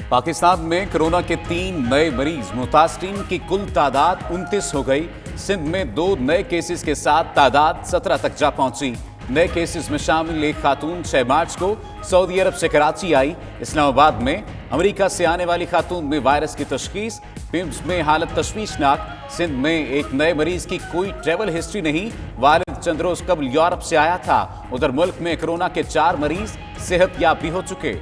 پاکستان میں کرونا کے 3 نئے مریض، متاثرین کی کل تعداد 29 ہو گئی۔ سندھ میں 2 نئے کیسز کے ساتھ تعداد 17 تک جا پہنچی۔ نئے کیسز میں شامل ایک خاتون 6 مارچ کو سعودی عرب سے کراچی آئی۔ اسلام آباد میں امریکہ سے آنے والی خاتون میں وائرس کی تشخیص، پمز میں حالت تشویشناک۔ سندھ میں ایک نئے مریض کی کوئی ٹریول ہسٹری نہیں، والد چند روز قبل یورپ سے آیا تھا۔ ادھر ملک میں کرونا کے 4 مریض صحت یاب بھی ہو چکے۔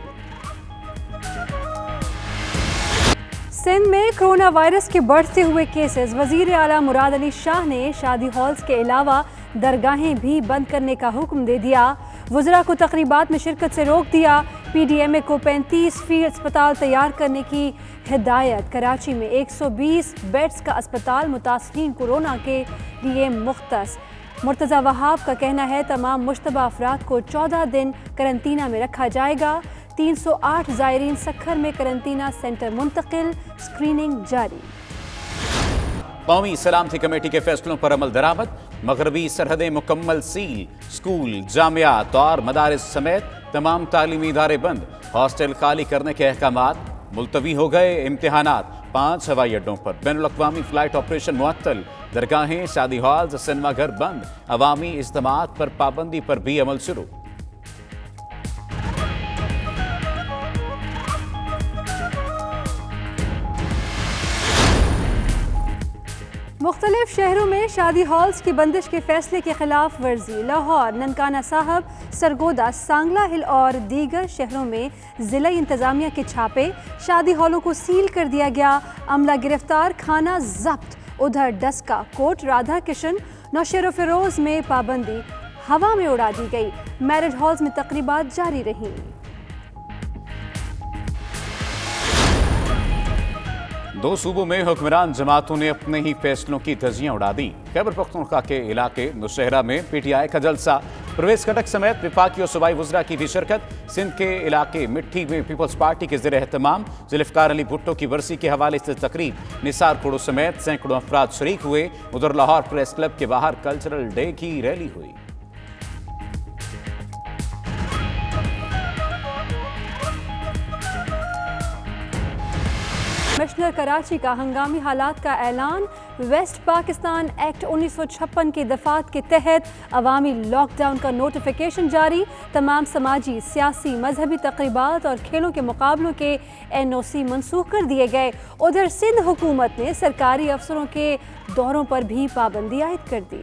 سندھ میں کرونا وائرس کے بڑھتے ہوئے کیسز، وزیر اعلیٰ مراد علی شاہ نے شادی ہالز کے علاوہ درگاہیں بھی بند کرنے کا حکم دے دیا۔ وزراء کو تقریبات میں شرکت سے روک دیا۔ پی ڈی ایم اے کو 35 اسپتال تیار کرنے کی ہدایت۔ کراچی میں 120 بیڈز کا اسپتال متاثرین کورونا کے لیے مختص۔ مرتضی وہاب کا کہنا ہے تمام مشتبہ افراد کو 14 دن قرنطینہ میں رکھا جائے گا۔ 308 زائرین سکھر میں قرنطینہ سینٹر منتقل، اسکریننگ جاری۔ قومی سلامتی کمیٹی کے فیصلوں پر عمل درآمد، مغربی سرحدیں مکمل سیل، اسکول، جامعات اور مدارس سمیت تمام تعلیمی ادارے بند، ہاسٹل خالی کرنے کے احکامات، ملتوی ہو گئے امتحانات، 5 ہوائی اڈوں پر بین الاقوامی فلائٹ آپریشن معطل، درگاہیں، شادی ہالز، سنیما گھر بند، عوامی اجتماعات پر پابندی پر بھی عمل شروع۔ مختلف شہروں میں شادی ہالز کی بندش کے فیصلے کی خلاف ورزی۔ لاہور، ننکانہ صاحب، سرگودا، سانگلہ ہل اور دیگر شہروں میں ضلعی انتظامیہ کے چھاپے، شادی ہالوں کو سیل کر دیا گیا، عملہ گرفتار، کھانا ضبط۔ ادھر ڈسکہ، کوٹ رادھا کشن، نوشہر و فیروز میں پابندی ہوا میں اڑا دی گئی۔ میرج ہالز میں تقریبات جاری رہیں۔ دو صوبوں میں حکمران جماعتوں نے اپنے ہی فیصلوں کی دھجیاں اڑا دیں۔ خیبر پختونخوا کے علاقے نوشہرہ میں پی ٹی آئی کا جلسہ، پرویز خٹک سمیت وفاقی اور صوبائی وزراء کی بھی شرکت۔ سندھ کے علاقے مٹھی میں پیپلز پارٹی کے زیر اہتمام ذوالفقار علی بھٹو کی برسی کے حوالے سے تقریب، نثار کوڑو سمیت سینکڑوں افراد شریک ہوئے۔ ادھر لاہور پریس کلب کے باہر کلچرل ڈے کی ریلی ہوئی۔ کمشنر کراچی کا ہنگامی حالات کا اعلان۔ ویسٹ پاکستان ایکٹ 1956 کی دفعات کے تحت عوامی لاک ڈاؤن کا نوٹیفیکیشن جاری۔ تمام سماجی، سیاسی، مذہبی تقریبات اور کھیلوں کے مقابلوں کے NOC منسوخ کر دیے گئے۔ ادھر سندھ حکومت نے سرکاری افسروں کے دوروں پر بھی پابندی عائد کر دی۔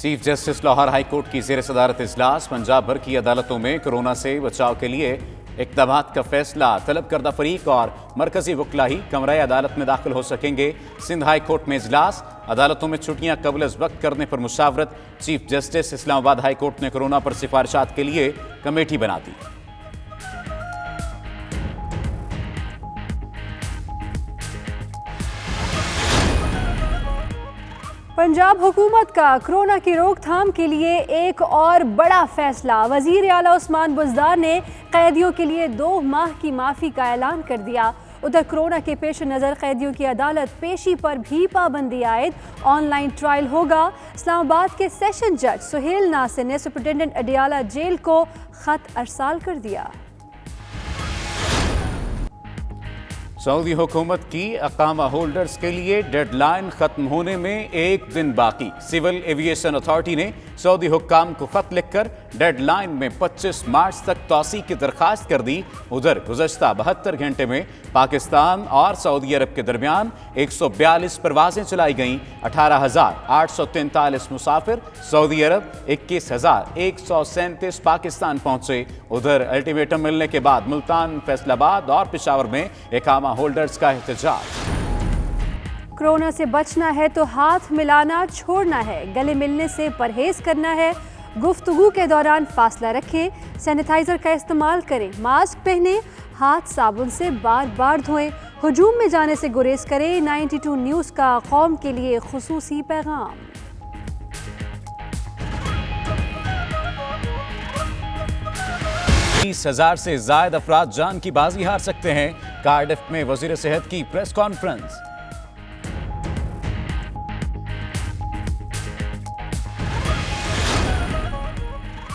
Chief justice Lahore high court کی زیر صدارت اجلاس، پنجاب بھر کی عدالتوں میں کرونا سے بچاؤ کے لیے اقدامات کا فیصلہ۔ طلب کردہ فریق اور مرکزی وکلا ہی کمرہ عدالت میں داخل ہو سکیں گے۔ سندھ ہائی کورٹ میں اجلاس، عدالتوں میں چھٹیاں قبل از وقت کرنے پر مشاورت۔ چیف جسٹس اسلام آباد ہائی کورٹ نے کرونا پر سفارشات کے لیے کمیٹی بنا دی۔ پنجاب حکومت کا کرونا کی روک تھام کے لیے ایک اور بڑا فیصلہ۔ وزیر اعلیٰ عثمان بزدار نے قیدیوں کے لیے 2 ماہ کی معافی کا اعلان کر دیا۔ ادھر کرونا کے پیش نظر قیدیوں کی عدالت پیشی پر بھی پابندی عائد، آن لائن ٹرائل ہوگا۔ اسلام آباد کے سیشن جج سہیل ناصر نے سپرنٹنڈنٹ اڈیالہ جیل کو خط ارسال کر دیا۔ سعودی حکومت کی اقامہ ہولڈرز کے لیے ڈیڈ لائن ختم ہونے میں 1 دن باقی۔ سول ایویشن اتھارٹی نے سعودی حکام کو خط لکھ کر ڈیڈ لائن میں 25 مارچ تک توسیع کی درخواست کر دی۔ ادھر گزشتہ 72 گھنٹے میں پاکستان اور سعودی عرب کے درمیان 142 پروازیں چلائی گئیں۔ 18,843 مسافر سعودی عرب، 21,137 پاکستان پہنچے۔ ادھر الٹیمیٹم ملنے کے بعد ملتان، فیصل آباد اور پشاور میں اقامہ ہولڈرز کا احتجاج۔ کرونا سے بچنا ہے تو ہاتھ ملانا چھوڑنا ہے، گلے ملنے سے پرہیز کرنا ہے، گفتگو کے دوران فاصلہ رکھیں، سینیٹائزر کا استعمال کریں، ماسک پہنیں، ہاتھ صابن سے بار بار دھوئیں، ہجوم میں جانے سے گریز کریں۔ 92 نیوز کا قوم کے لیے خصوصی پیغام۔ 20,000 سے زائد افراد جان کی بازی ہار سکتے ہیں، کارڈف میں وزیر صحت کی پریس کانفرنس۔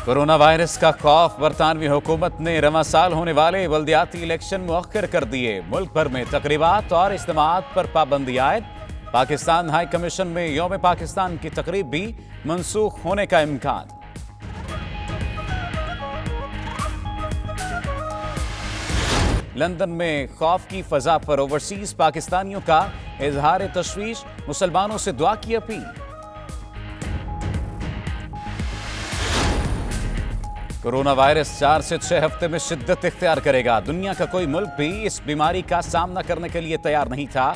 कोरोना वायरस का खौफ बरतानवी हुकूमत ने रवां साल होने वाले बल्दियाती इलेक्शन मुअख्खर कर दिए। मुल्क भर में तकरीबात और इज्तिमाआत पर पाबंदी आयद। पाकिस्तान हाई कमीशन में यौम पाकिस्तान की तकरीब भी मनसूख होने का इम्कान। लंदन में खौफ की फजा पर ओवरसीज पाकिस्तानियों का इजहार तशवीश, मुसलमानों से दुआ की अपील। कोरोना वायरस 4 से 6 हफ्ते में शिद्दत इख्तियार करेगा। दुनिया का कोई मुल्क भी इस बीमारी का सामना करने के लिए तैयार नहीं था।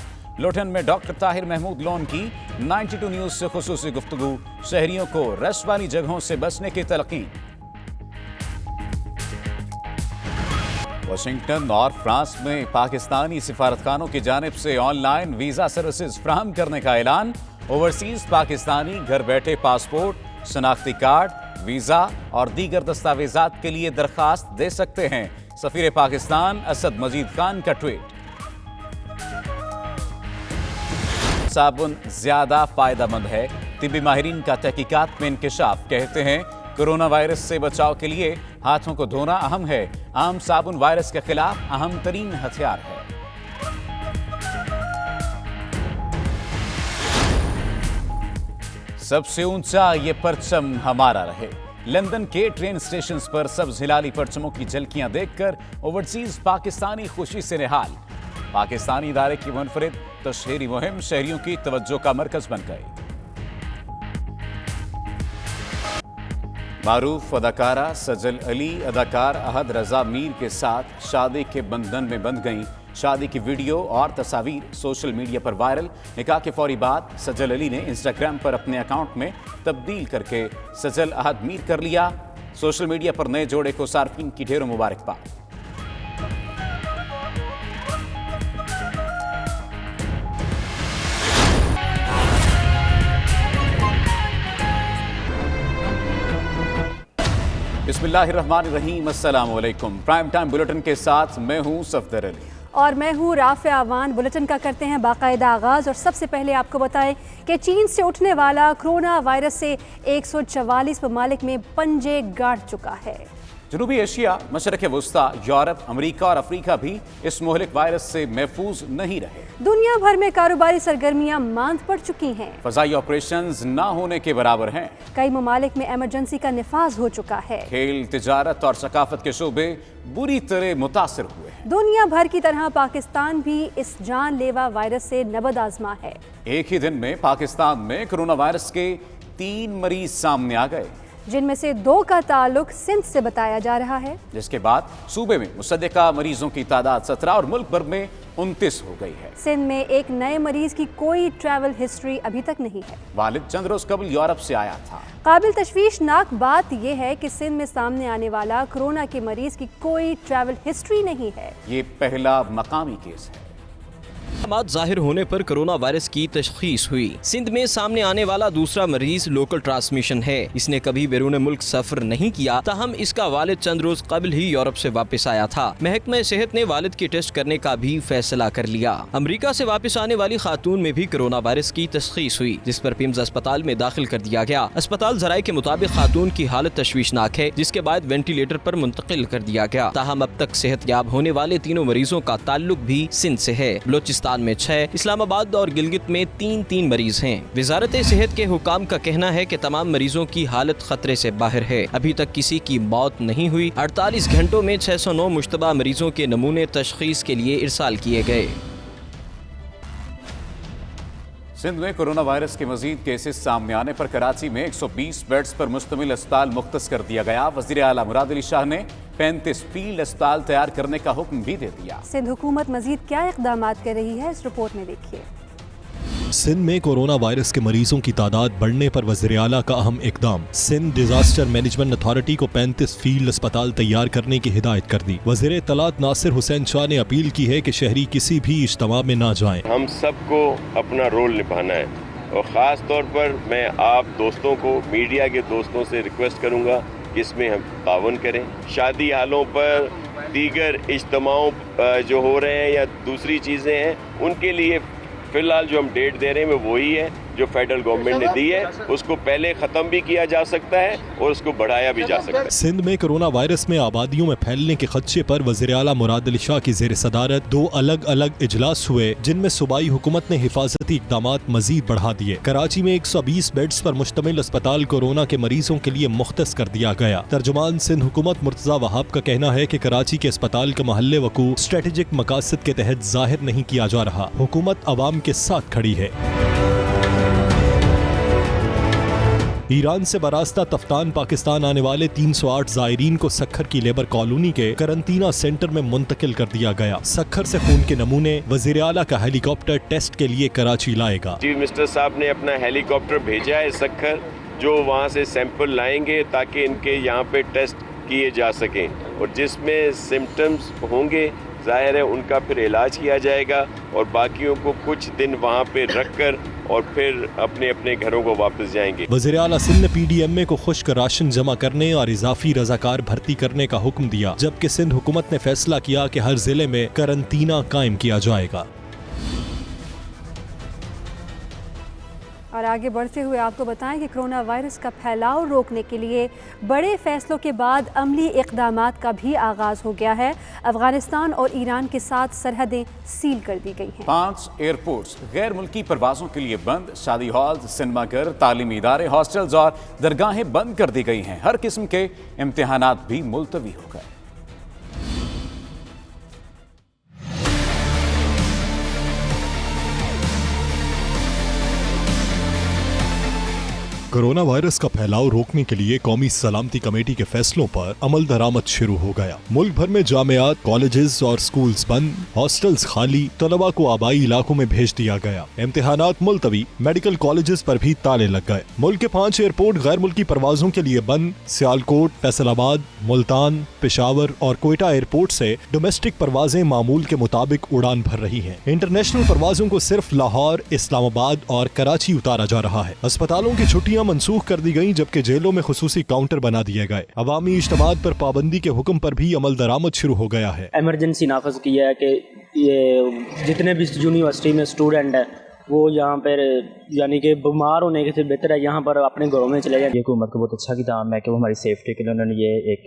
लोटन में डॉक्टर ताहिर महमूद लोन की 92 न्यूज से खुसूसी गुफ्तगू। शहरियों को रश वाली जगहों से बचने की तलकीन। वाशिंगटन और फ्रांस में पाकिस्तानी सिफारतखानों की जानिब से ऑनलाइन वीजा सर्विसेज फराहम करने का ऐलान। ओवरसीज पाकिस्तानी घर बैठे पासपोर्ट, शनाख्ती कार्ड, वीजा और दीगर दस्तावेजात के लिए दरखास्त दे सकते हैं। सफीर पाकिस्तान असद मजीद खान का ट्वीट। साबुन ज्यादा फायदेमंद है, तिब्बी माहिरीन का तहकीकात में इंकशाफ। कहते हैं कोरोना वायरस से बचाव के लिए हाथों को धोना अहम है। आम साबुन वायरस के खिलाफ अहम तरीन हथियार है। सबसे ऊंचा ये परचम हमारा रहे। लंदन के ट्रेन स्टेशन पर सब्ज हिलाली परचमों की झलकियां देखकर ओवरसीज पाकिस्तानी खुशी से निहाल। पाकिस्तानी इदारे की मुनफरिद तशहीरी मुहिम शहरियों की तवज्जो का मरकज बन गई। मारूफ अदाकारा सजल अली अदाकार अहद रजा मीर के साथ शादी के बंधन में बंध गईं। शादी की वीडियो और तस्वीर सोशल मीडिया पर वायरल। निकाह के फौरी बाद सजल अली ने इंस्टाग्राम पर अपने अकाउंट में तब्दील करके सजल अहद मीर कर लिया। सोशल मीडिया पर नए जोड़े को सार्फिन की ढेरों मुबारकबाद। बिस्मिल्लाहिर्रहमानिर्रहीम। अस्सलाम वालेकुम। प्राइम टाइम बुलेटिन के साथ मैं हूं सफदर अली और मैं हूँ राफिया अवान। बुलेटिन का करते हैं बाकायदा आगाज़ और सबसे पहले आपको बताएं कि चीन से उठने वाला कोरोना वायरस से 144 ममालिक में पंजे गाड़ चुका है। जनूबी एशिया, मशरक़ वुस्ता, यूरोप, अमेरिका और अफ्रीका भी इस मोहलिक वायरस से महफूज नहीं रहे। दुनिया भर में कारोबारी सरगर्मियां मांद पड़ चुकी हैं। फज़ाई ऑपरेशंस ना होने के बराबर हैं। कई ममालिक में इमरजेंसी का निफाज हो चुका है। खेल, तिजारत और सकाफत के शोबे बुरी तरह मुतासिर हुए हैं। दुनिया भर की तरह पाकिस्तान भी इस जानलेवा वायरस से नबद आजमा है। एक ही दिन में पाकिस्तान में कोरोना वायरस के 3 मरीज सामने आ गए, जिनमें से 2 का ताल्लुक सिंध से बताया जा रहा है। जिसके बाद सूबे में मुसद्दका मरीजों की तादाद 17 और मुल्क भर में 29 हो गई है। सिंध में एक नए मरीज की कोई ट्रैवल हिस्ट्री अभी तक नहीं है। वालिद चंद रोज कबल यूरोप से आया था। काबिल तशवीशनाक बात यह है कि सिंध में सामने आने वाला कोरोना के मरीज की कोई ट्रैवल हिस्ट्री नहीं है। ये पहला मकामी केस है। जाहिर होने पर कोरोना वायरस की तशखीस हुई। सिंध में सामने आने वाला दूसरा मरीज लोकल ट्रांसमिशन है। इसने कभी बैरून मुल्क सफर नहीं किया, ताहम इसका वालिद चंद रोज कबल ही यूरोप से वापस आया था। महकमा सेहत ने वालिद की टेस्ट करने का भी फैसला कर लिया। अमेरिका से वापस आने वाली खातून में भी कोरोना वायरस की तशखीस हुई, जिस पर पिम्स अस्पताल में दाखिल कर दिया गया। अस्पताल जराये के मुताबिक खातून की हालत तशवीशनाक है, जिसके बाद वेंटिलेटर पर मुंतकिल कर दिया गया। ताहम अब तक सेहत याब होने वाले तीनों मरीजों का ताल्लुक भी सिंध से है। बलोचिस्तान में 6, इस्लामाबाद और गिलगित में 3 मरीज हैं। वजारत सेहत के हुकाम का कहना है कि तमाम मरीजों की हालत खतरे से बाहर है। अभी तक किसी की मौत नहीं हुई। 48 घंटों में 609 मुश्तबा मरीजों के नमूने तशखीस के लिए इरसाल किए गए। सिंध में कोरोना वायरस के मजीद केसेस सामने आने पर कराची में 120 बेड्स पर मुश्तमिल अस्पताल मुख्तस कर दिया गया। वज़ीर आला मुराद अली शाह ने 35 फील्ड अस्पताल तैयार करने का हुक्म भी दे दिया। सिंध हुकूमत मजीद क्या इक़दाम कर रही है, इस रिपोर्ट में देखिए। सिंध में कोरोना वायरस के मरीजों की तादाद बढ़ने पर वज़ीर आला का अहम इक़दाम। सिंध डिजास्टर मैनेजमेंट अथॉरिटी को 35 फील्ड अस्पताल तैयार करने की हिदायत कर दी। वज़ीर इत्तलात नासिर हुसैन शाह ने अपील की है कि शहरी किसी भी इज्तिमा में ना जाएं। हम सबको अपना रोल निभाना है और ख़ास तौर पर मैं आप दोस्तों को, मीडिया के दोस्तों से रिक्वेस्ट करूँगा कि इसमें हम तावन करें। शादी हालों पर, दीगर इज्तिमाओं जो हो रहे हैं या दूसरी चीज़ें हैं, उनके लिए फ़िलहाल जो हम डेट दे रहे हैं वो वही है। जो फेडरल गवर्नमेंट ने दी है उसको पहले ख़त्म भी किया जा सकता है और उसको बढ़ाया भी जा सकता है। सिंध में कोरोना वायरस में आबादियों में फैलने के खदशे पर वज़ीर आला मुराद अली शाह की ज़ेर सदारत 2 अलग अलग इजलास हुए, जिनमें सूबाई हुकूमत ने हिफाजती इक़दामात मजीद बढ़ा दिए। कराची में 120 बेड्स पर मुश्तमिल अस्पताल कोरोना के मरीजों के लिए मुख्तस कर दिया गया। तर्जुमान सिंध हुकूमत मुर्तज़ा वहाब का कहना है कि कराची के अस्पताल का महल्ले वकू स्ट्रेटेजिक मकासद के तहत जाहिर नहीं किया जा रहा। हुकूमत अवाम के साथ खड़ी है। ईरान से बरास्ता तफ्तान पाकिस्तान आने वाले 308 ज़ायरीन को सक्खर की लेबर कॉलोनी के करंटीना सेंटर में मुंतकिल कर दिया गया। सक्खर से खून के नमूने वज़ीर आला का हेलीकॉप्टर टेस्ट के लिए कराची लाएगा। चीफ मिनिस्टर साहब ने अपना हेलीकॉप्टर भेजा है सक्खर, जो वहाँ से सैंपल लाएंगे ताकि इनके यहाँ पे टेस्ट किए जा सकें, और जिसमें सिम्टम्स होंगे जाहिर है उनका फिर इलाज किया जाएगा, और बाकियों को कुछ दिन वहाँ पे रखकर और फिर अपने अपने घरों को वापस जाएंगे। वज़ीर आला सिंध ने PDMA को खुश्क राशन जमा करने और इजाफी रजाकार भर्ती करने का हुक्म दिया, जबकि सिंध हुकूमत ने फैसला किया कि हर जिले में करंटीना कायम किया जाएगा। और आगे बढ़ते हुए आपको बताएं कि कोरोना वायरस का फैलाव रोकने के लिए बड़े फैसलों के बाद अमली इक़दामात का भी आगाज़ हो गया है। अफगानिस्तान और ईरान के साथ सरहदें सील कर दी गई हैं। 5 एयरपोर्ट्स गैर मुल्की परवाज़ों के लिए बंद। शादी हॉल, सिनेमाघर, तालीमी इदारे, हॉस्टल्स और दरगाहें बंद कर दी गई हैं। हर किस्म के इम्तिहानात भी मुलतवी हो गए। कोरोना वायरस का फैलाव रोकने के लिए कौमी सलामती कमेटी के फैसलों पर अमल दरामद शुरू हो गया। मुल्क भर में जामियात, कॉलेजेस और स्कूल्स बंद, हॉस्टल्स खाली, तलबा को आबाई इलाकों में भेज दिया गया। इम्तिहानात मुलतवी, मेडिकल कॉलेजेस पर भी ताले लग गए। मुल्क के 5 एयरपोर्ट गैर मुल्की परवाजों के लिए बंद। सियालकोट, फैसलाबाद, मुल्तान, पेशावर और कोयटा एयरपोर्ट से डोमेस्टिक परवाजें मामूल के मुताबिक उड़ान भर रही हैं। इंटरनेशनल परवाजों को सिर्फ लाहौर, इस्लामाबाद और कराची उतारा जा रहा है। अस्पतालों की छुट्टियां मनसूख कर दी गईं, जबकि जेलों में खुसूसी काउंटर बना दिए गए। अवामी इज्तिमात पर पाबंदी के हुक्म पर भी अमल दरामद शुरू हो गया है। इमरजेंसी नाफज किया है कि ये जितने भी यूनिवर्सिटी में स्टूडेंट हैं वो यहाँ पर यानी कि बीमार होने के से बेहतर है यहाँ पर अपने घरों में चले जाए। ये हुकूमत का बहुत अच्छा किताब है कि वो हमारी सेफ्टी के लिए उन्होंने ये एक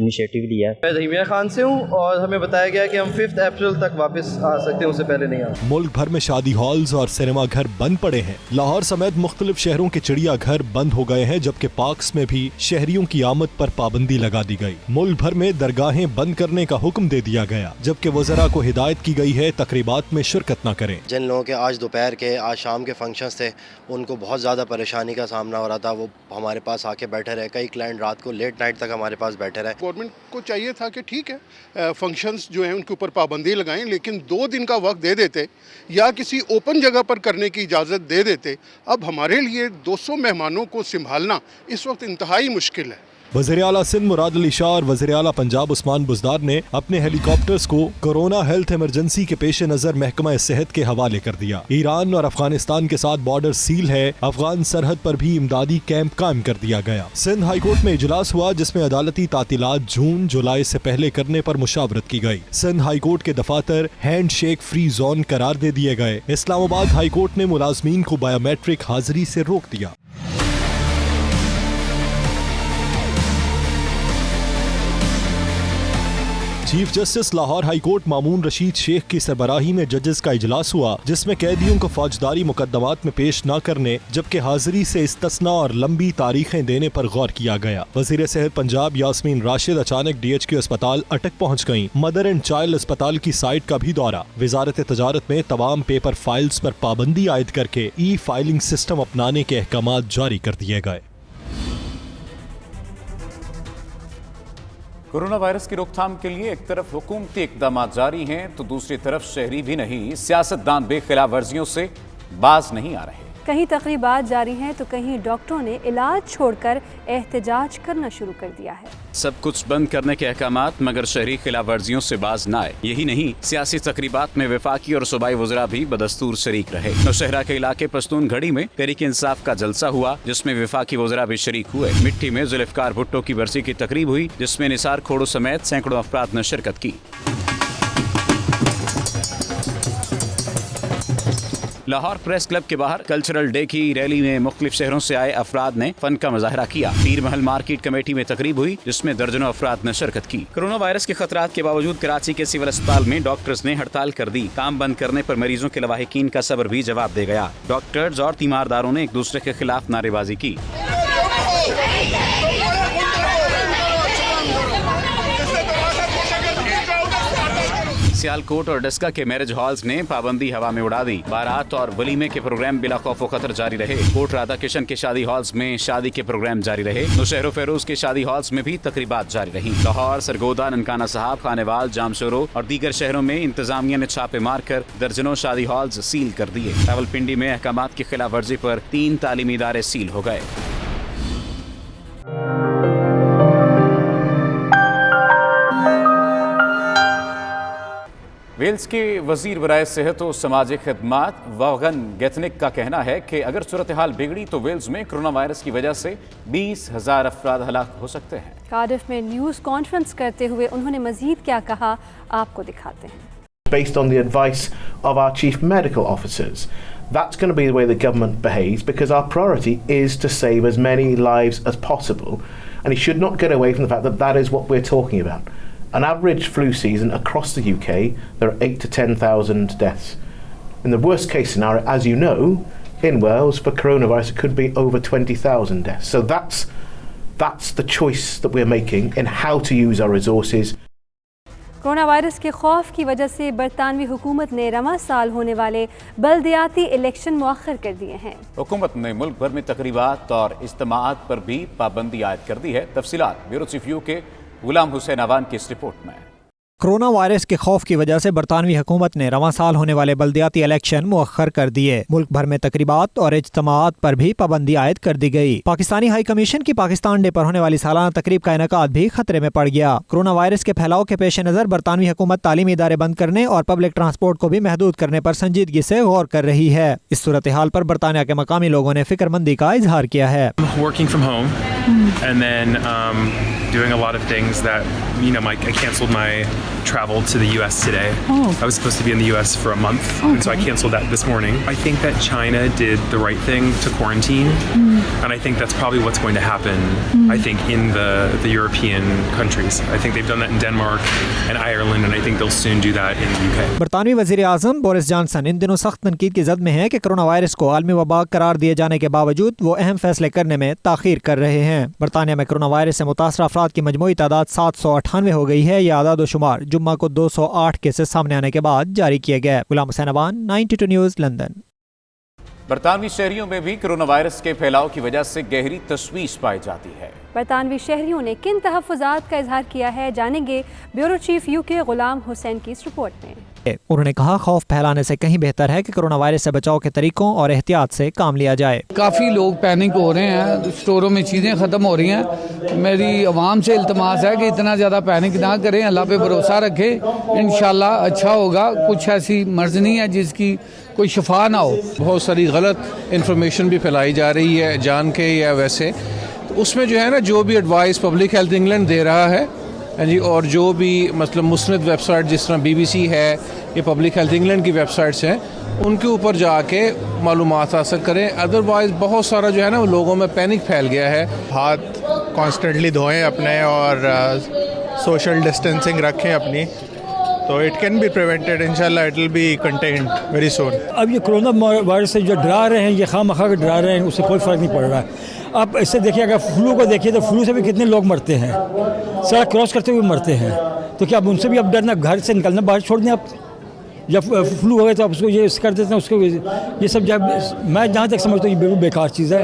इनिशिएटिव लिया है। मैं रहीमिया खान से हूँ और हमें बताया गया कि हम 5 अप्रैल तक वापस आ सकते हैं, उससे पहले नहीं आ। मुल्क भर में शादी हॉल्स और सिनेमा घर बंद पड़े हैं। लाहौर समेत मुख्तलिफ शहरों के चिड़िया घर बंद हो गए हैं, जबकि पार्क्स में भी शहरियों की आमद पर पाबंदी लगा दी गई। मुल्क भर में दरगाहें बंद करने का हुक्म दे दिया गया, जबकि वज़रा को हिदायत की गई है तकरीबात में शिरकत न करें। जिन लोगों के आज दोपहर के, आज शाम के फंक्शंस थे, उनको बहुत ज़्यादा परेशानी का सामना हो रहा था। वो हमारे पास आके बैठे रहे, कई क्लाइंट रात को लेट नाइट तक हमारे पास बैठे रहे। गवर्नमेंट को चाहिए था कि ठीक है फंक्शंस जो हैं उनके ऊपर पाबंदी लगाएं, लेकिन 2 दिन का वक्त दे देते या किसी ओपन जगह पर करने की इजाज़त दे देते। अब हमारे लिए 200 मेहमानों को संभालना इस वक्त इंतहाई मुश्किल है। वज़ीर आला सिंध मुराद अली शाह और वज़ीर आला पंजाब उस्मान बुज़दार ने अपने हेलीकॉप्टर्स को कोरोना हेल्थ इमरजेंसी के पेश नज़र महकमा सेहत के हवाले कर दिया। ईरान और अफगानिस्तान के साथ बॉर्डर सील है। अफगान सरहद पर भी इमदादी कैंप कायम कर दिया गया। सिंध हाई कोर्ट में इजलास हुआ, जिसमें अदालती तातीलात जून जुलाई से पहले करने पर मुशावरत की गई। सिंध हाई कोर्ट के दफातर हैंड शेक फ्री जोन करार दे दिए गए। इस्लामाबाद हाई कोर्ट ने मुलाजमीन को बायोमेट्रिक हाजिरी से रोक दिया। Chief justice Lahore high court Mamoon Rashid Sheikh की सरबराही में जजेस का इजलास हुआ, जिसमें कैदियों को फौजदारी मुकदमात में पेश न करने जबकि हाजिरी से इस्तिस्ना और लंबी तारीखें देने पर गौर किया गया। वजीर सेहत पंजाब यास्मीन राशिद अचानक DHQ अस्पताल अटक पहुँच गयी। मदर एंड चाइल्ड अस्पताल की साइट का भी दौरा। वजारत तजारत में तमाम पेपर फाइल्स पर पाबंदी आयद करके फाइलिंग सिस्टम अपनाने के अहकामात जारी कर दिए गए। कोरोना वायरस की रोकथाम के लिए एक तरफ हुकूमती इक़दामात जारी हैं तो दूसरी तरफ शहरी भी नहीं, सियासतदान बेखिलाफ वर्जियों से बाज नहीं आ रहे। कहीं तकरीबात जारी हैं तो कहीं डॉक्टरों ने इलाज छोड़कर एहतजाज करना शुरू कर दिया है। सब कुछ बंद करने के अहकामात, मगर शहरी खिलाफ वर्जियों से बाज न आए। यही नहीं, सियासी तकरीबात में वफाकी और सूबाई वज़रा भी बदस्तूर शरीक रहे। नौशहरा के इलाके पश्तून घड़ी में तहरीक इंसाफ का जलसा हुआ, जिसमें वफाकी वज़रा भी शरीक हुए। मिट्टी में जुल्फ़िकार भुट्टो की बरसी की तकरीब हुई, जिसमें निसार खोड़ो समेत सैकड़ों अफराद ने शिरकत की। लाहौर प्रेस क्लब के बाहर कल्चरल डे की रैली में मुख्तलिफ शहरों से आए अफराद ने फन का मुजाहरा किया। पीर महल मार्केट कमेटी में तकरीब हुई जिसमें दर्जनों अफराद ने शिरकत की। कोरोना वायरस के खतरात के बावजूद कराची के सिविल अस्पताल में डॉक्टर्स ने हड़ताल कर दी। काम बंद करने पर मरीजों के लवाहिकीन का सब्र भी जवाब दे गया। डॉक्टर्स और तीमारदारों ने एक दूसरे के खिलाफ नारेबाजी की। सियालकोट और डस्का के मैरिज हॉल्स ने पाबंदी हवा में उड़ा दी। बारात और वलीमे के प्रोग्राम बिला खौफ खतर जारी रहे। कोट राधा किशन के शादी हॉल्स में शादी के प्रोग्राम जारी रहे। नौशहर फेरोज के शादी हॉल्स में भी तकरीबात जारी रही। लाहौर, सरगोदा, ननकाना साहब, खानेवाल, जामशोरो और दीगर शहरों में इंतजामिया ने छापे मारकर दर्जनों शादी हॉल्स सील कर दिए। रावलपिंडी में अहकामात की खिलाफ वर्जी पर 3 तालीमी इदारे सील हो गए। वेल्स के वजीर बराए सेहत और समाजी खदमात वागन गेथनिक का कहना है कि अगर सूरत हाल बिगड़ी तो वेल्स में कोरोना वायरस की वजह से 20,000 अफराद हलाक हो सकते हैं। कार्डिफ में न्यूज़ कॉन्फ्रेंस करते हुए उन्होंने मजीद क्या कहा, आपको दिखाते हैं। Based on the advice of our chief medical officers, that's going to be the way the government behaves, because our priority is to save as many lives as possible, and it should not get away from the fact that that is what we're talking about. An average flu season across the UK, there are 8,000 to 10,000 deaths. In the worst case scenario, as you know, in Wales for coronavirus it could be over 20,000 deaths. So that's the choice that we're making in how to use our resources. Corona virus के खौफ की वजह से बरतानवी हुकूमत ने रवां साल होने वाले बल्दियाती इलेक्शन मुअख्खर कर दिए हैं। हुकूमत ने मुल्क भर में तकरीबात और इज्तिमाआत पर भी पाबंदी आयद कर दी है। तफसीलात ब्यूरो चीफ यू के गुलाम हुसैन अवान की इस रिपोर्ट में। कोरोना वायरस के खौफ की वजह से बरतानवी हुकूमत ने रवां साल होने वाले बल्दियाती इलेक्शन मुअख्खर कर दिए। मुल्क भर में तकरीबात और इज्तिमाआत पर भी पाबंदी आयद कर दी गई। पाकिस्तानी हाई कमीशन की पाकिस्तान डे पर होने वाली सालाना तकरीब का इनेकाद भी खतरे में पड़ गया। कोरोना वायरस के फैलाव के पेश नज़र बरतानवी हुकूमत तालीमी इदारे बंद करने और पब्लिक ट्रांसपोर्ट को भी महदूद करने पर संजीदगी से गौर कर रही है। इस सूरत हाल पर बरतानिया के मकामी लोगों ने फिक्रमंदी का इजहार किया है। Doing a lot of things that, you know, I canceled my travel to the US today. I was supposed to be in the US for a month, and so I canceled that this morning. I think that China did the right thing to quarantine, and I think that's probably what's going to happen, I think, in the European countries. I think they've done that in Denmark and Ireland, and I think they'll soon do that in the UK. बरतानवी वज़ीर आज़म Boris Johnson इन दिनों सख्त तनकीद की जद में है कि corona virus को आलमी वबा करार दिए जाने के बावजूद वो अहम फैसले करने में ताख़ीर कर रहे हैं। बरतानिया में कोरोना वायरस से मुतासर अफराद की मजमूई तादाद 798 हो गई है। यह आदाद शुमार जुम्मा को 208 केसेस सामने आने के बाद जारी किया गया। गुलाम हुसैन अवान, 92 न्यूज़, लंदन। बरतानवी शहरियों में भी कोरोना वायरस के फैलाव की वजह से गहरी तशवीश पाई जाती है। बरतानवी शहरियों ने किन तहफ़्फ़ुज़ात का इजहार किया है, जानेंगे ब्यूरो चीफ यू के गुलाम हुसैन की इस रिपोर्ट में। उन्होंने कहा, खौफ फैलाने से कहीं बेहतर है कि कोरोना वायरस से बचाव के तरीकों और एहतियात से काम लिया जाए। काफ़ी लोग पैनिक हो रहे हैं, स्टोरों में चीज़ें ख़त्म हो रही हैं। मेरी आवाम से इल्तमास है कि इतना ज़्यादा पैनिक ना करें, अल्लाह पे भरोसा रखें, इंशाल्लाह अच्छा होगा। कुछ ऐसी मर्ज नहीं है जिसकी कोई शफा ना हो। बहुत सारी गलत इन्फॉर्मेशन भी फैलाई जा रही है, जान के या वैसे, तो उसमें जो है ना, जो भी एडवाइस पब्लिक हेल्थ इंग्लैंड दे रहा है जी, और जो भी मतलब मुस्नद वेबसाइट जिस तरह BBC है, ये पब्लिक हेल्थ इंग्लैंड की वेबसाइट्स हैं, उनके ऊपर जाके मालूमात हासिल करें। अदरवाइज़ बहुत सारा जो है ना, लोगों में पैनिक फैल गया है। हाथ कॉन्स्टेंटली धोएं अपने, और सोशल डिस्टेंसिंग रखें अपनी, तो इट कैन बी प्रिवेंटेड। इंशाल्लाह it will be contained very soon. अब ये कोरोना वायरस से जो डरा रहे हैं, ये खामखा के डरा रहे हैं, उससे कोई फ़र्क नहीं पड़ रहा है। आप इससे देखिए, अगर फ्लू को देखिए तो फ्लू से भी कितने लोग मरते हैं, सड़क क्रॉस करते हुए मरते हैं। तो क्या आप उनसे भी अब डरना, घर से निकलना बाहर छोड़ दें आप? जब फ्लू हो गया तो आप उसको ये कर देते हैं, उसको ये सब जब मैं जहाँ तक समझता हूँ ये बिल्कुल बेकार चीज़ है।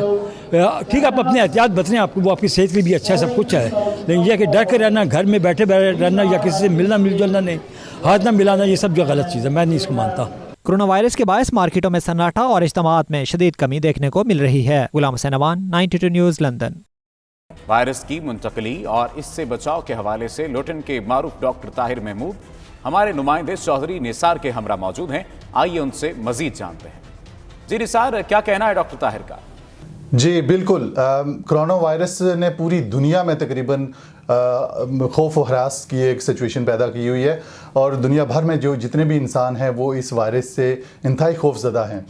ठीक है, आप अपने एहतियात बचें, आपको वो आपकी सेहत के लिए भी अच्छा है, सब कुछ है, लेकिन यह कि डर के रहना, घर में बैठे रहना या किसी से मिलना मिलजुलना नहीं, हाथ ना मिलाना, ये सब जो गलत चीज़ है, मैं नहीं इसको मानता। कोरोना वायरस के बायस मार्केटों में सन्नाटा और इज्तिमाआत में शदीद कमी देखने को मिल रही है। Ghulam Hussain Awan, 92 news, London. Virus की मुंतकली और इससे बचाव के हवाले से लुटन के मारूफ डॉक्टर ताहिर महमूद हमारे नुमाइंदे चौधरी निसार के हमरा मौजूद हैं। आइए उनसे मजीद जानते हैं। जी निसार, क्या कहना है डॉक्टर ताहिर का? जी बिल्कुल, कोरोना वायरस ने पूरी दुनिया में तकरीबन खौफ और हरास की एक सिचुएशन पैदा की हुई है और दुनिया भर में जो जितने भी इंसान हैं वो इस वायरस से इंतहाई खौफज़दा हैं।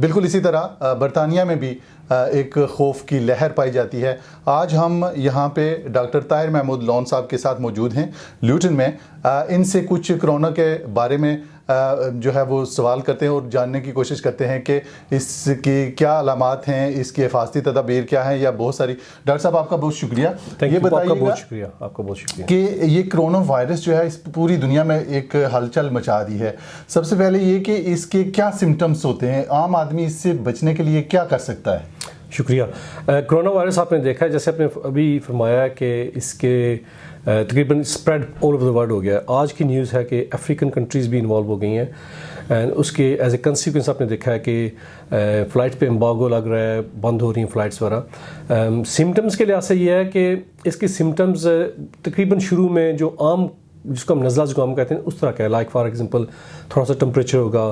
बिल्कुल इसी तरह बरतानिया में भी एक खौफ की लहर पाई जाती है। आज हम यहाँ पे डॉक्टर ताहिर महमूद लॉन साहब के साथ मौजूद हैं ल्यूटन में। इनसे कुछ कोरोना के बारे में जो है वो सवाल करते हैं और जानने की कोशिश करते हैं कि इसकी क्या अलामात हैं, इसकी हिफाजती तदाबीर क्या हैं या बहुत सारी। डॉक्टर साहब आपका बहुत शुक्रिया। ये बताइएगा, आपका बहुत शुक्रिया कि ये कोरोना वायरस जो है इस पूरी दुनिया में एक हलचल मचा दी है। सबसे पहले ये कि इसके क्या सिम्टम्स होते हैं, आम आदमी इससे बचने के लिए क्या कर सकता है? शुक्रिया। कोरोना वायरस आपने देखा है, जैसे आपने अभी फरमाया कि इसके तकरीबन spread all over the world हो गया है। आज की न्यूज़ है कि अफ्रीकन कंट्रीज़ भी इन्वॉल्व हो गई हैं एंड उसके एज ए कंसिक्वेंस आपने देखा है कि फ़्लाइट पे एम्बार्गो लग रहा है, बंद हो रही हैं फ़्लाइट्स वगैरह। सिम्टम्स के लिहाज से ये है कि इसके सिम्टम्स तकरीबन शुरू में जो आम जिसको हम नज़ला ज़ुकाम कहते हैं उस तरह का है। लाइक फॉर एग्जांपल थोड़ा सा टेम्परेचर होगा,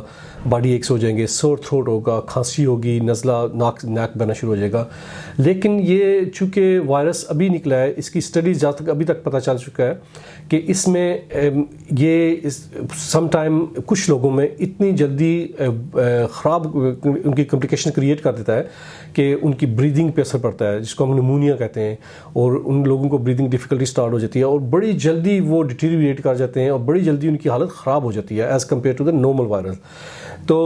बॉडी एक्स हो जाएंगे, सोर थ्रोट होगा, खांसी होगी, नज़ला नाक बना शुरू हो जाएगा। लेकिन ये चूँकि वायरस अभी निकला है, इसकी स्टडीज़ जहाँ तक अभी तक पता चल चुका है कि इसमें ये सम टाइम कुछ लोगों में इतनी जल्दी ख़राब उनकी कॉम्प्लिकेशन क्रिएट कर देता है कि उनकी ब्रीदिंग पे असर पड़ता है, जिसको हम निमोनिया कहते हैं, और उन लोगों को ब्रीदिंग डिफ़िकल्टी स्टार्ट हो जाती है और बड़ी जल्दी वो डिटीरिएट कर जाते हैं और बड़ी जल्दी उनकी हालत ख़राब हो जाती है as compared to the normal virus. तो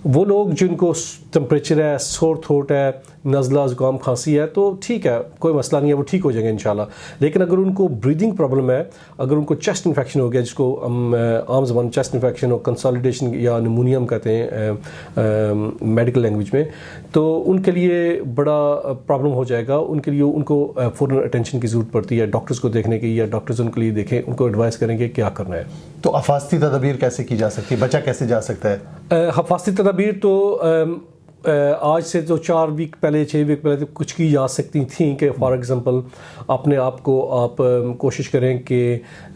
वो लोग जिनको टेम्परेचर है, सोर थ्रोट है, नज़ला ज़ुकाम खांसी है तो ठीक है, कोई मसला नहीं है, वो ठीक हो जाएंगे इंशाल्लाह। लेकिन अगर उनको ब्रीदिंग प्रॉब्लम है, अगर उनको चेस्ट इन्फेक्शन हो गया, जिसको हम आम ज़बान चेस्ट इन्फेक्शन और कंसोलिडेशन या निमोनियम कहते हैं मेडिकल लैंग्वेज में, तो उनके लिए बड़ा प्रॉब्लम हो जाएगा। उनके लिए उनको फ़ौरन अटेंशन की ज़रूरत पड़ती है, डॉक्टर्स को देखने की, या डॉक्टर्स उनके लिए देखें, उनको एडवाइस करेंगे क्या करना है। तो हिफाजती तदाबीर कैसे की जा सकती है, बचा कैसे जा सकता है? हिफाजती तदाबीर तो आज से तो 4 वीक पहले, 6 वीक पहले तो कुछ की जा सकती थी कि फॉर एग्ज़ाम्पल अपने आप को आप कोशिश करें कि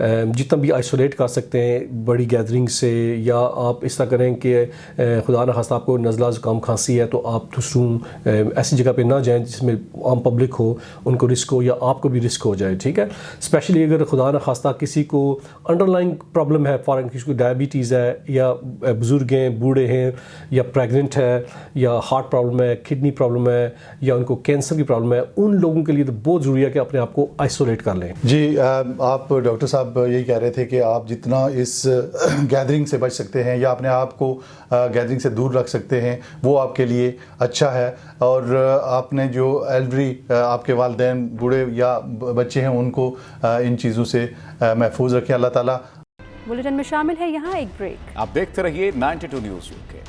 जितना भी आइसोलेट कर सकते हैं बड़ी गैदरिंग से, या आप इस तरह करें कि खुदा न खास्ता आपको नज़ला ज़ुकाम खांसी है तो आप दूसरों ऐसी जगह पे ना जाएं जिसमें आम पब्लिक हो, उनको रिस्क हो या आपको भी रिस्क हो जाए, ठीक है। स्पेशली अगर खुदा न खास्ता किसी को अंडरलाइंग प्रॉब्लम है, फॉर किसी को डायबिटीज़ है या बुज़ुर्ग हैं, बूढ़े हैं, या प्रेगनेंट है, या हार्ट प्रॉब्लम है, किडनी प्रॉब्लम है, या उनको कैंसर की प्रॉब्लम है, उन लोगों के लिए तो बहुत ज़रूरी है कि अपने आप को आइसोलेट कर लें। जी आप डॉक्टर साहब यही कह रहे थे कि आप जितना इस गैदरिंग से बच सकते हैं या अपने आप को गैदरिंग से दूर रख सकते हैं वो आपके लिए अच्छा है। और आपने जो एल्डरी आपके वालिदैन, बूढ़े या बच्चे हैं, उनको इन चीज़ों से महफूज रखें, अल्लाह ताला। बुलेटिन में शामिल है यहाँ एक ब्रेक। आप देखते रहिए 92 न्यूज़ यूके।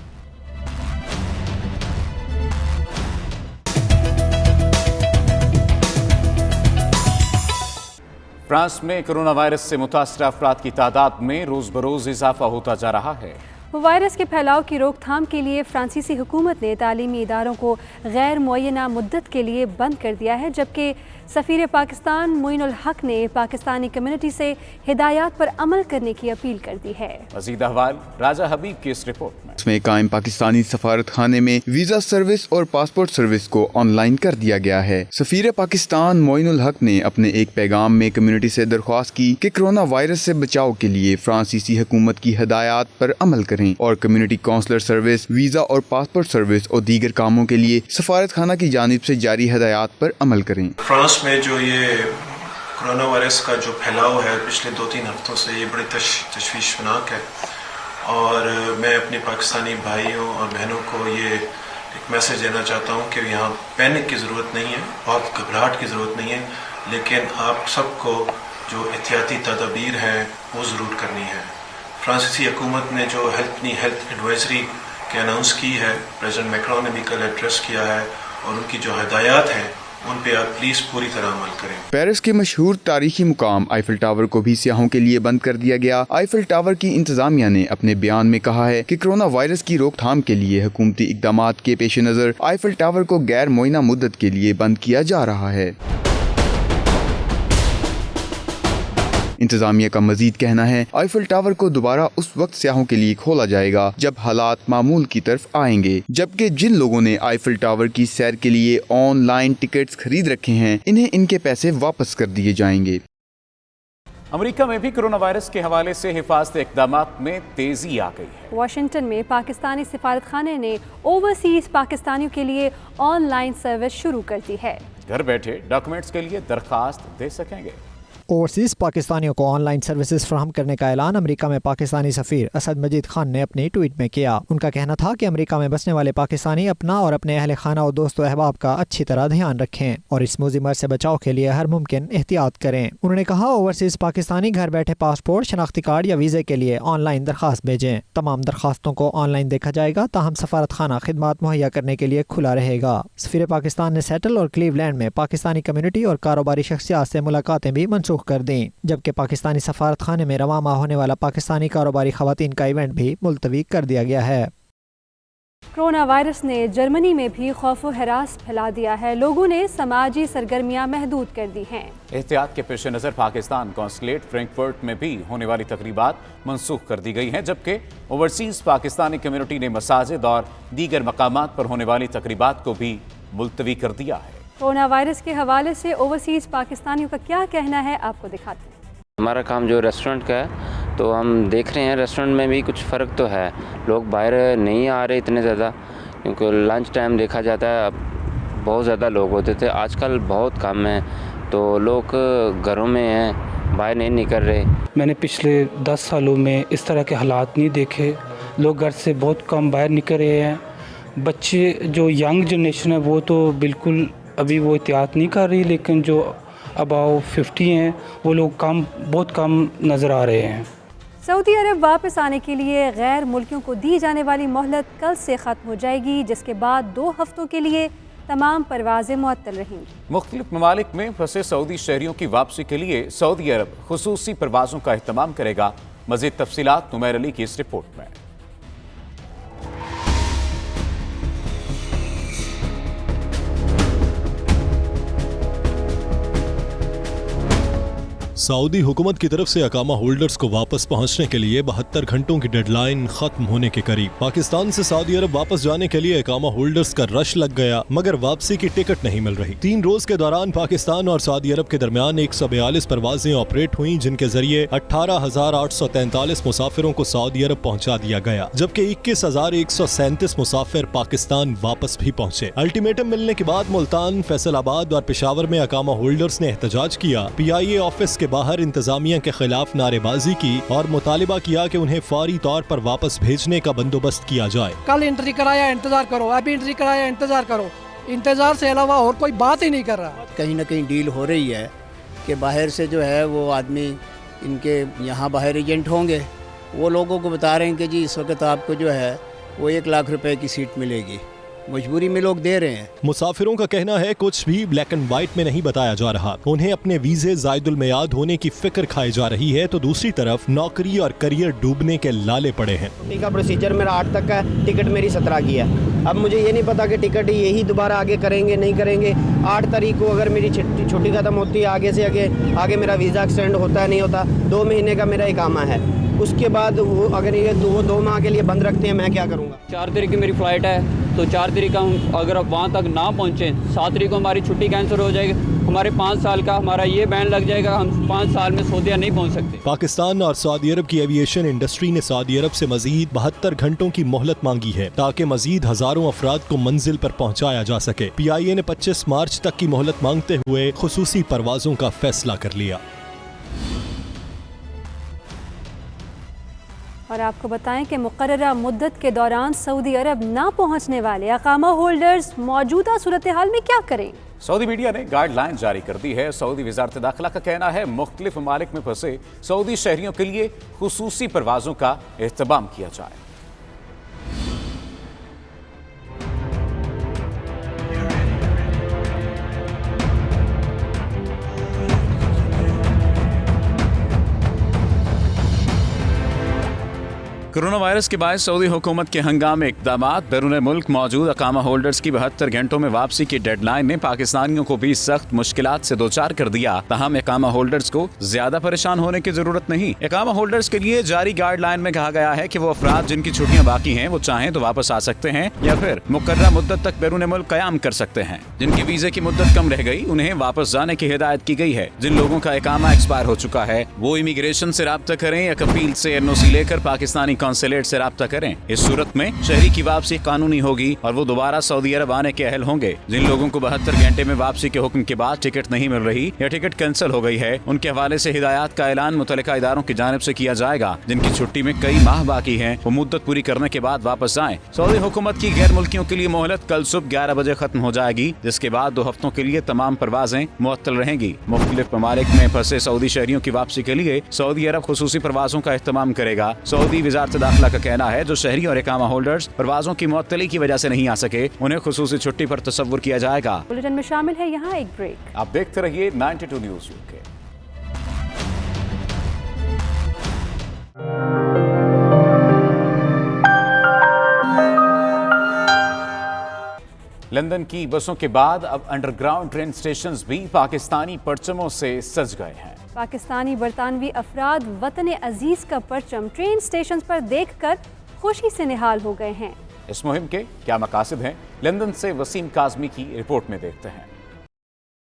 फ्रांस में कोरोना वायरस से मुतासर अफराद की तादाद में रोज़ बरोज़ इजाफा होता जा रहा है। वायरस के फैलाव की रोकथाम के लिए फ्रांसीसी हुकूमत ने तालीमी इदारों को गैर मुअय्यना मुद्दत के लिए बंद कर दिया है, जबकि सफ़ीर पाकिस्तान मोइनुल हक ने पाकिस्तानी कम्युनिटी से हिदायत पर अमल करने की अपील कर दी है। मज़ीद अहवाल राजा हबीब की इस रिपोर्ट में। इसमें कायम पाकिस्तानी सफारत खाने में वीज़ा सर्विस और पासपोर्ट सर्विस को ऑनलाइन कर दिया गया है। सफ़ीर पाकिस्तान मोइनुल हक ने अपने एक पैगाम में कम्युनिटी से दरख्वास्त की कि कोरोना वायरस से बचाव के लिए फ्रांसीसी हुकूमत की हिदायत पर अमल करें और कम्युनिटी काउंसलर सर्विस, वीज़ा और पासपोर्ट सर्विस और दीगर कामों के लिए सफारत खाना की जानिब से जारी हिदायत पर अमल करें। फ्रांस में जो ये कोरोना वायरस का जो फैलाव है पिछले 2-3 हफ्तों से, ये बड़ी तशवीशनाक है और मैं अपने पाकिस्तानी भाइयों और बहनों को ये एक मैसेज देना चाहता हूँ कि यहाँ पैनिक की ज़रूरत नहीं है, बहुत घबराहट की ज़रूरत नहीं है, लेकिन आप सबको जो एहतियाती तदाबीर हैं वो ज़रूर करनी है। फ्रांसीसी हुकूमत ने जो अपनी हेल्थ एडवाइजरी के अनाउंस की है, प्रेसिडेंट मैक्रोन ने भी कल एड्रेस किया है, और उनकी जो हिदायत हैं उन पे आप प्लीज पूरी तरह अमल करें। पेरिस के मशहूर तारीखी मुकाम आईफिल टावर को भी सियाहों के लिए बंद कर दिया गया। आईफिल टावर की इंतजामिया ने अपने बयान में कहा है कि कोरोना वायरस की रोकथाम के लिए हुकूमती इकदामात के पेश नज़र आईफिल टावर को गैर मुअय्यना मुद्दत के लिए बंद किया जा रहा है। इंतजामिया का मजीद कहना है आईफल टावर को दोबारा उस वक्त सयाहों के लिए खोला जाएगा जब हालात मामूल की तरफ आएंगे, जबकि जिन लोगों ने आईफल टावर की सैर के लिए ऑनलाइन टिकट्स खरीद रखे हैं इन्हें इनके पैसे वापस कर दिए जाएंगे। अमेरिका में भी कोरोना वायरस के हवाले से हिफाजती इक़दामात में तेजी आ गई है। वाशिंगटन में पाकिस्तानी सिफारत खाने ने ओवरसीज पाकिस्तानियों के लिए ऑनलाइन सर्विस शुरू कर दी है। घर बैठे डॉक्यूमेंट्स के लिए दरखास्त दे सकेंगे। ओवरसीज़ पाकिस्तानियों को ऑनलाइन सर्विसेज फराहम करने का ऐलान अमेरिका में पाकिस्तानी सफ़ीर असद मजीद खान ने अपनी ट्वीट में किया। उनका कहना था कि अमेरिका में बसने वाले पाकिस्तानी अपना और अपने अहल खाना और दोस्तों अहबाब का अच्छी तरह ध्यान रखें और इस मौजी मर्ज से बचाव के लिए हर मुमकिन एहतियात करें। उन्होंने कहा ओवरसीज़ पाकिस्तानी घर बैठे पासपोर्ट, शनाख्ती कार्ड या वीज़े के लिए ऑनलाइन दरखास्त भेजें। तमाम दरखास्तों को ऑनलाइन देखा जाएगा, ताहम सफारत खाना खिदमात मुहैया करने के लिए खुला रहेगा। सफ़ीर पाकिस्तान ने सेटल और क्लीवलैंड में पाकिस्तानी कम्युनिटी और कारोबारी शख्सियात से मुलाकातें भी मनसूख कर दी, जबकि पाकिस्तानी सफारत खाने में रवा माह होने वाला पाकिस्तानी कारोबारी खवातीन का इवेंट भी मुलतवी कर दिया गया है। कोरोना वायरस ने जर्मनी में भी खौफ व हरास फैला दिया है। लोगों ने समाजी सरगर्मियां महदूद कर दी हैं। एहतियात के पेश नज़र पाकिस्तान कॉन्सुलेट फ्रैंकफर्ट में भी होने वाली तकरीबात मनसूख कर दी गई हैं, जबकि ओवरसीज़ पाकिस्तानी कम्युनिटी ने मसाजिद और दीगर मकामात पर होने वाली तकरीबात को भी मुलतवी कर दिया है। कोरोना वायरस के हवाले से ओवरसीज़ पाकिस्तानियों का क्या कहना है, आपको दिखाते हैं। हमारा काम जो रेस्टोरेंट का है, तो हम देख रहे हैं रेस्टोरेंट में भी कुछ फ़र्क तो है। लोग बाहर नहीं आ रहे इतने ज़्यादा, क्योंकि लंच टाइम देखा जाता है अब बहुत ज़्यादा लोग होते थे, आजकल बहुत कम है, तो लोग घरों में हैं, बाहर नहीं निकल रहे। मैंने पिछले 10 सालों में इस तरह के हालात नहीं देखे। लोग घर से बहुत कम बाहर निकल रहे हैं। बच्चे जो यंग जनरेशन है वो तो बिल्कुल अभी वो एहतियात नहीं कर रही, लेकिन जो अबाउ 50 हैं वो लोग बहुत कम नज़र आ रहे हैं। सऊदी अरब वापस आने के लिए गैर मुल्कियों को दी जाने वाली मोहलत कल से ख़त्म हो जाएगी, जिसके बाद 2 हफ्तों के लिए तमाम परवाज़ें मुअत्तल रहेंगी। मुख्तलिफ ममालिक में फंसे सऊदी शहरियों की वापसी के लिए सऊदी अरब खुसूसी परवाज़ों का अहतमाम करेगा। मज़ीद तफसीलात नुमैर अली की इस रिपोर्ट में। सऊदी हुकूमत की तरफ से अकामा होल्डर्स को वापस पहुंचने के लिए 72 घंटों की डेडलाइन खत्म होने के करीब पाकिस्तान से सऊदी अरब वापस जाने के लिए अकामा होल्डर्स का रश लग गया, मगर वापसी की टिकट नहीं मिल रही। 3 रोज के दौरान पाकिस्तान और सऊदी अरब के दरमियान 142 परवाजें ऑपरेट हुई, जिनके जरिए 18,843 मुसाफिरों को सऊदी अरब पहुंचा दिया गया, जबकि 21,137 मुसाफिर पाकिस्तान वापस भी पहुंचे। अल्टीमेटम मिलने के बाद मुल्तान, फैसलाबाद और पेशावर में अकामा होल्डर्स ने एहतजाज किया। PIA ऑफिस के बाहर इंतजामिया के खिलाफ नारेबाजी की और मुतालिबा किया कि उन्हें फौरी तौर पर वापस भेजने का बंदोबस्त किया जाए। कल एंट्री कराया इंतजार करो, अभी एंट्री कराया इंतजार करो, इंतजार से अलावा और कोई बात ही नहीं कर रहा। कहीं ना कहीं डील हो रही है कि बाहर से जो है वो आदमी इनके यहाँ बाहर एजेंट होंगे, वो लोगों को बता रहे हैं कि जी इस वक्त आपको जो है वो 1 लाख रुपए की सीट मिलेगी। मजबूरी में लोग दे रहे हैं। मुसाफिरों का कहना है कुछ भी ब्लैक एंड व्हाइट में नहीं बताया जा रहा। उन्हें अपने वीजे जायदुल मियाद होने की फिक्र खाई जा रही है, तो दूसरी तरफ नौकरी और करियर डूबने के लाले पड़े हैं। टिकट प्रोसीजर मेरा 8 तक का है, टिकट मेरी 17 की है। अब मुझे ये नहीं पता कि टिकट यही दोबारा आगे करेंगे नहीं करेंगे। 8 तारीख को अगर मेरी छुट्टी खत्म होती है, आगे से आगे मेरा वीज़ा एक्सटेंड होता है नहीं होता, 2 महीने का मेरा इकामा है। उसके बाद वो अगर ये 2 माह के लिए बंद रखते हैं, मैं क्या करूँगा। 4 तारीख की मेरी फ़्लाइट है, तो 4 तारीख का हम अगर वहाँ तक ना पहुँचे, 7 तारीख को हमारी छुट्टी कैंसिल हो जाएगी। हमारे 5 साल का हमारा ये बैन लग जाएगा, हम 5 साल में सऊदीया नहीं पहुँच सकते। पाकिस्तान और सऊदी अरब की एविएशन इंडस्ट्री ने सऊदी अरब से मजीद 72 घंटों की मोहलत मांगी है, ताकि मजीद हजारों अफराद को मंजिल पर पहुँचाया जा सके। PIA ने 25 मार्च तक की मोहलत मांगते हुए खुसूसी परवाजों का फैसला कर लिया। और आपको बताएं कि मुकर्ररा मुद्दत के दौरान सऊदी अरब ना पहुंचने वाले अकामा होल्डर्स मौजूदा सूरत हाल में क्या करें। सऊदी मीडिया ने गाइडलाइन जारी कर दी है। सऊदी वजारत दाखिला का कहना है मुख्तलिफ ममालिक में फंसे सऊदी शहरियों के लिए खुसूसी परवाजों का एहतमाम किया जाए। कोरोना वायरस के बायस सऊदी हुकूमत के हंगामे इक़दाम बैरून मुल्क मौजूद अकामा होल्डर्स की 72 घंटों में वापसी की डेडलाइन ने पाकिस्तानियों को भी सख्त मुश्किलात से दोचार कर दिया। तहम अकामा होल्डर्स को ज्यादा परेशान होने की जरूरत नहीं। अकामा होल्डर्स के लिए जारी गाइडलाइन में कहा गया है कि वो अफराद जिनकी छुट्टियां बाकी हैं वो चाहें तो वापस आ सकते हैं या फिर मुकर्ररा मुद्दत तक बैरून मुल्क कयाम कर सकते हैं। जिनकी वीजे की मुद्दत कम रह गई उन्हें वापस जाने की हिदायत की गई है। जिन लोगों का अकामा एक्सपायर हो चुका है वो इमिग्रेशन से राब्ता करें या कफील से NOC लेकर पाकिस्तानी कॉन्सुलेट से राब्ता करें। इस सूरत में शहरी की वापसी कानूनी होगी और वो दोबारा सऊदी अरब आने के अहल होंगे। जिन लोगों को 72 घंटे में वापसी के हुक्म के बाद टिकट नहीं मिल रही या टिकट कैंसिल हो गई है उनके हवाले से हिदायत का ऐलान मुतल्लिका इदारों की जानिब से किया जाएगा। जिनकी छुट्टी में कई माह बाकी है वो मुद्दत पूरी करने के बाद वापस आएं। सऊदी हुकूमत की गैर मुल्कियों के लिए मोहलत कल सुबह 11 बजे खत्म हो जाएगी, जिसके बाद 2 हफ्तों के लिए तमाम परवाजें मुअत्तल रहेंगी। मुख्तलिफ ममालिक में फंसे सऊदी शहरियों की वापसी के लिए सऊदी अरब खुसूसी परवाजों का इहतमाम करेगा। सऊदी वजारत दाखिला का कहना है जो शहरी और इकामा होल्डर्स परवाजों की मुअत्तली की वजह से नहीं आ सके उन्हें खुसूसी छुट्टी पर तसव्वुर किया जाएगा। बुलेटिन में शामिल है यहाँ एक ब्रेक। आप देखते रहिए 92 न्यूज़ UK। लंदन की बसों के बाद अब अंडरग्राउंड ट्रेन स्टेशंस भी पाकिस्तानी परचमों से सज गए हैं। पाकिस्तानी बरतानवी अफराद वतन अजीज का परचम ट्रेन स्टेशन पर देखकर खुशी से निहाल हो गए हैं। इस मुहिम के क्या मकासद हैं, लंदन से वसीम काज़मी की रिपोर्ट में देखते हैं।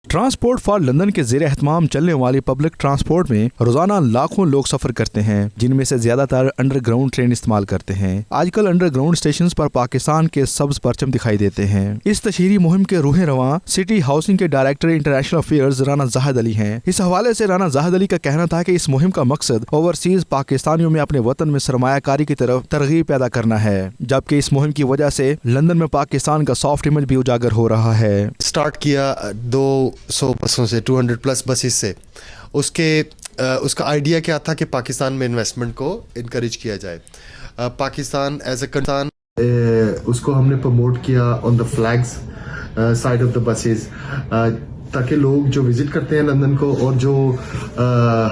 ट्रांसपोर्ट फॉर लंदन के ज़ेर एहतमाम चलने वाली पब्लिक ट्रांसपोर्ट में रोजाना लाखों लोग सफर करते हैं, जिनमें से ज्यादातर अंडरग्राउंड ट्रेन इस्तेमाल करते हैं। आजकल अंडरग्राउंड स्टेशंस पर पाकिस्तान के सब्ज परचम दिखाई देते हैं। इस तशहीरी मुहिम के रूह रवां सिटी हाउसिंग के director international affairs Rana Zahid Ali हैं। इस हवाले से राना जाहिद अली का कहना था कि इस मुहिम का मकसद ओवरसीज पाकिस्तानियों में अपने वतन में सरमायाकारी की तरफ तरगीब पैदा करना है, जबकि इस मुहिम की वजह से लंदन में पाकिस्तान का सॉफ्ट इमेज भी उजागर हो रहा है। स्टार्ट किया 200 बसों से, 200 प्लस बसेस से। उसका आइडिया क्या था कि पाकिस्तान में इन्वेस्टमेंट को इनकरेज किया जाए। पाकिस्तान एज ए कंट्री उसको हमने प्रमोट किया on the flags side of the buses, ताकि लोग जो विजिट करते हैं लंदन को और जो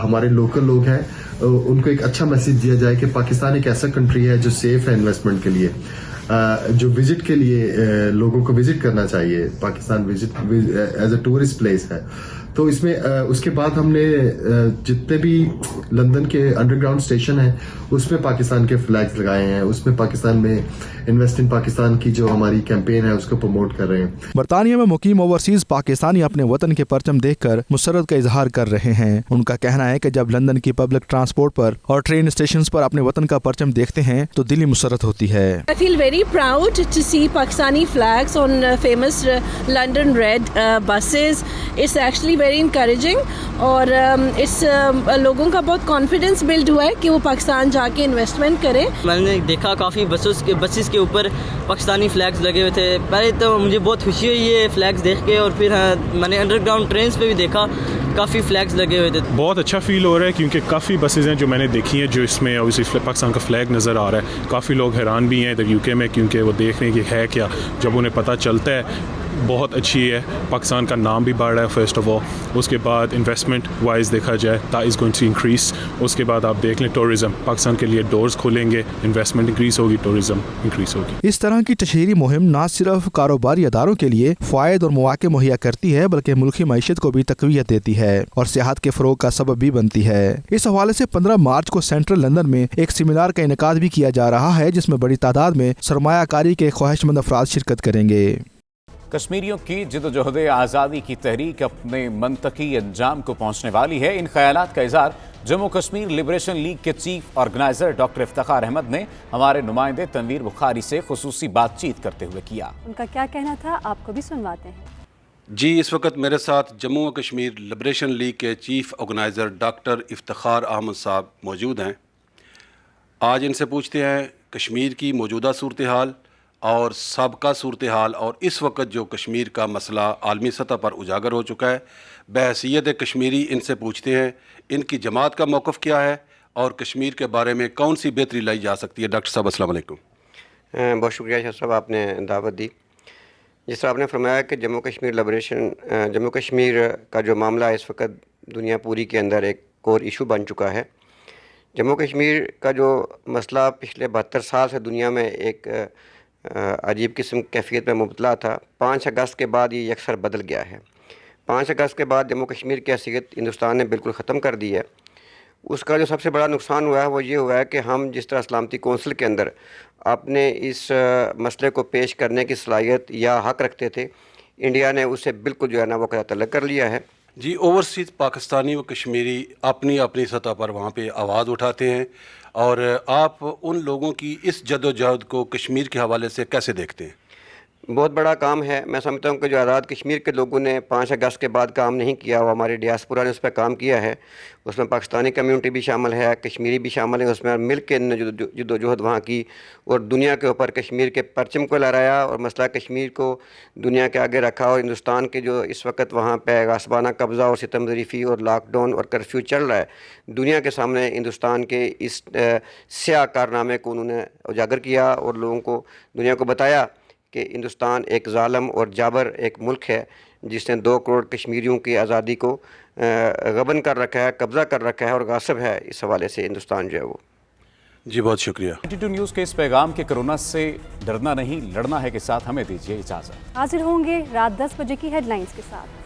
हमारे लोकल लोग हैं उनको एक अच्छा मैसेज दिया जाए कि पाकिस्तान एक ऐसा कंट्री है जो सेफ है इन्वेस्टमेंट के लिए, जो विजिट के लिए लोगों को विजिट करना चाहिए। Pakistan visit as a tourist place है। तो इसमें उसके बाद हमने जितने भी लंदन के अंडरग्राउंड स्टेशन हैं उसमें पाकिस्तान के फ्लैग्स लगाए हैं। उसमें पाकिस्तान में इन्वेस्ट इन पाकिस्तान की जो हमारी कैंपेन है उसको प्रमोट कर रहे हैं। बरतानिया में मुकीम ओवरसीज पाकिस्तानी अपने वतन के परचम देखकर मुसर्रत का इजहार कर रहे हैं। उनका कहना है कि जब लंदन की पब्लिक ट्रांसपोर्ट पर और ट्रेन स्टेशन पर अपने वतन का परचम देखते हैं तो दिली मुसर्रत होती है। I feel very proud to see Pakistani flags on famous London Red buses. It's actually very encouraging और इस लोगों का बहुत कॉन्फिडेंस बिल्ड हुआ है कि वो पाकिस्तान जाके इन्वेस्टमेंट करें। मैंने देखा काफ़ी बसेस के ऊपर पाकिस्तानी फ्लैग्स लगे हुए थे। पहले तो मुझे बहुत खुशी हुई ये फ्लैग्स देख के, और फिर मैंने अंडरग्राउंड ट्रेन्स पे भी देखा काफ़ी फ्लैग्स लगे हुए थे। बहुत अच्छा फील हो रहा है क्योंकि काफ़ी बसेज हैं जो मैंने देखी हैं जो इसमें ऑब्वियसली पाकिस्तान का फ्लैग नज़र आ रहा है। काफ़ी लोग हैरान भी हैं इधर UK में क्योंकि वो देख रहे हैं कि है क्या। जब उन्हें पता चलता है बहुत अच्छी है, पाकिस्तान का नाम भी बढ़ रहा है फर्स्ट ऑफ ऑल। उसके बाद इन्वेस्टमेंट वाइज देखा जाए that is going to increase. उसके बाद आप देख लें टूरिज़्म, पाकिस्तान के लिए डोर्स खोलेंगे, इन्वेस्टमेंट इंक्रीज होगी, टूरिज़्म इंक्रीज होगी। इस तरह की तशहीरी मुहिम न सिर्फ कारोबारी अदारों के लिए फ़ायद और मौके मुहैया करती है बल्कि मुल्की मईशत को भी तक़वियत देती है और सियाहत के फ़रोग का सबब भी बनती है। इस हवाले से 15 मार्च को सेंट्रल लंदन में एक सेमिनार का इनेकाद भी किया जा रहा है, जिसमें बड़ी तादाद में सरमायाकारी के ख्वाहिशमंद अफराद शिरकत करेंगे। कश्मीरियों की जिद्दोजहद आज़ादी की तहरीक अपने मंतकी अंजाम को पहुँचने वाली है। इन ख्यालात का इज़हार जम्मू कश्मीर लिबरेशन लीग के chief organiser doctor Iftikhar Ahmad ने हमारे नुमाइंदे तनवीर बुखारी से खुसूसी बातचीत करते हुए किया। उनका क्या कहना था आपको भी सुनवाते हैं। जी, इस वक्त मेरे साथ जम्मू कश्मीर लिबरेशन लीग के chief organiser doctor Iftikhar Ahmad साहब मौजूद हैं। आज इनसे पूछते हैं कश्मीर की मौजूदा सूरत हाल और साबका सूरत हाल और इस वक्त जो कश्मीर का मसला आलमी सतह पर उजागर हो चुका है। बहसीयत कश्मीरी इनसे पूछते हैं इनकी जमात का मौक़िफ़ क्या है और कश्मीर के बारे में कौन सी बेहतरी लाई जा सकती है। डॉक्टर साहब अस्सलाम वालेकुम। बहुत शुक्रिया शाह साहब, आपने दावत दी। जिस तरह आपने फरमाया कि जम्मू कश्मीर का जो मामला है इस वक्त दुनिया पूरी के अंदर एक कोर इशू बन चुका है। जम्मू कश्मीर का जो मसला पिछले 72 साल से दुनिया में एक अजीब किस्म की कैफियत में मुबतला था। 5 अगस्त के बाद ये यकसर बदल गया है। 5 अगस्त के बाद जम्मू कश्मीर की हैसियत हिंदुस्तान ने बिल्कुल ख़त्म कर दी है। उसका जो सबसे बड़ा नुकसान हुआ है वो ये हुआ है कि हम जिस तरह सलामती कौंसिल के अंदर अपने इस मसले को पेश करने की सलाहियत या हक़ रखते थे, इंडिया ने उससे बिल्कुल जो है ना वो तलब कर लिया है। जी, ओवरसीज़ पाकिस्तानी व कश्मीरी अपनी अपनी सतह पर वहाँ पे आवाज़ उठाते हैं, और आप उन लोगों की इस जदोजहद को कश्मीर के हवाले से कैसे देखते हैं? बहुत बड़ा काम है। मैं समझता हूँ कि जो आज़ाद कश्मीर के लोगों ने 5 अगस्त के बाद काम नहीं किया, वो हमारी डियास्पोरा ने उस पर काम किया है। उसमें पाकिस्तानी कम्यूनिटी भी शामिल है, कश्मीरी भी शामिल है। उसमें मिल के जदोजहद वहाँ की और दुनिया के ऊपर कश्मीर के परचम को लहराया और मसला कश्मीर को दुनिया के आगे रखा। और हिंदुस्तान के जो इस वक्त वहाँ पे गासबाना कब्ज़ा और सितम ज़रीफ़ी और लॉकडाउन और कर्फ्यू चल रहा है, दुनिया के सामने हिंदुस्तान के इस स्याह कारनामे को उन्होंने उजागर किया और लोगों को दुनिया को बताया कि हिंदुस्तान एक ज़ालिम और जाबर एक मुल्क है जिसने 2 करोड़ कश्मीरियों की आज़ादी को गबन कर रखा है, कब्ज़ा कर रखा है और गासिब है। इस हवाले से हिंदुस्तान जो है वो। जी, बहुत शुक्रिया। 22 न्यूज़ के इस पैगाम के कोरोना से डरना नहीं लड़ना है के साथ हमें दीजिए इजाज़त। हाजिर होंगे रात 10 बजे की हेडलाइंस के साथ।